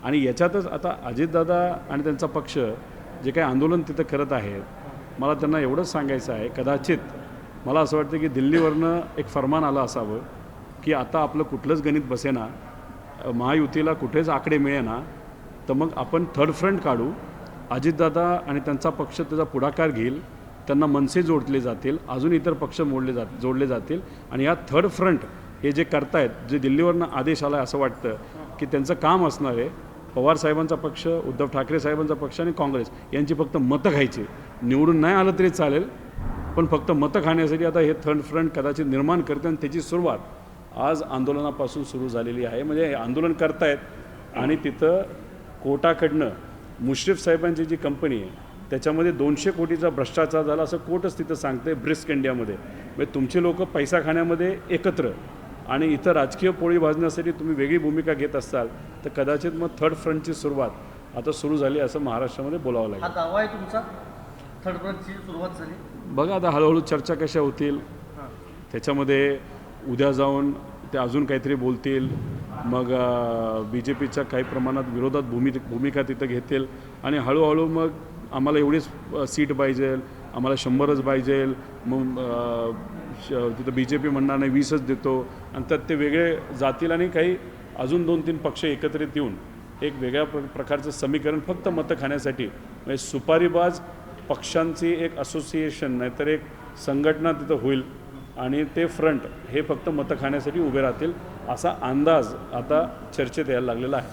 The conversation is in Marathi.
आणि याच्यातच आता अजितदादा आणि त्यांचा पक्ष जे काही आंदोलन तिथं करत आहेत, मला त्यांना एवढंच सांगायचं आहे, कदाचित मला असं वाटतं की दिल्लीवरनं एक फरमान आलं असावं की आता आपलं कुठलंच गणित बसेना, महायुतीला कुठेच आकडे मिळेना, तर मग आपण थर्ड फ्रंट काढू, अजितदादा आणि त्यांचा पक्ष त्याचा पुढाकार घेईल, त्यांना मनसे जोडले जातील, अजून इतर पक्ष जोडले जातील आणि या थर्ड फ्रंट हे जे करतायत, जे दिल्लीवरनं आदेश आला आहे, असं वाटतं की त्यांचं काम असणार आहे पवारसाहेबांचा पक्ष, उद्धव ठाकरे साहेबांचा पक्ष आणि काँग्रेस यांची फक्त मतं खायची. निवडून नाही आलं तरी चालेल, पण फक्त मतं खाण्यासाठी आता हे थर्ड फ्रंट कदाचित निर्माण करते आणि त्याची सुरुवात आज आंदोलनापासून सुरू झालेली आहे. म्हणजे हे आंदोलन करतायत आणि तिथं कोर्टाकडनं मुश्रीफ साहेबांची जी कंपनी आहे त्याच्यामध्ये 200 कोटीचा भ्रष्टाचार झाला असं कोर्टच तिथं सांगते ब्रिस्क इंडियामध्ये. म्हणजे तुमचे लोक पैसा खाण्यामध्ये एकत्र आणि इथं राजकीय पोळी भाजण्यासाठी तुम्ही वेगळी भूमिका घेत असाल तर कदाचित मग थर्ड फ्रंटची सुरुवात आता सुरू झाली असं महाराष्ट्रामध्ये बोलावं लागेल. हा दावा आहे तुमचा, थर्ड फ्रंटची सुरुवात झाली? बघा आता हळूहळू चर्चा कशा होतील त्याच्यामध्ये. उद्या जाऊन ते अजून काहीतरी बोलतील, मग BJPच्या काही प्रमाणात विरोधात भूमिका तिथं घेतील आणि हळूहळू मग आम्हाला एवढीच सीट पाहिजे, आम्हाला 100च पाहिजे, मग तिथं BJP म्हणणार नाही 20च देतो आणि त्यात ते वेगळे जातील आणि काही अजून 2-3 पक्ष एकत्रित येऊन एक वेगळ्या प्रकारचं समीकरण फक्त मतं खाण्यासाठी, म्हणजे सुपारीबाज पक्षांची एक असोसिएशन नाहीतर एक संघटना तिथं होईल आणि ते फ्रंट हे फक्त मतं खाण्यासाठी उभे राहतील असा अंदाज आता चर्चेत यायला लागलेला आहे.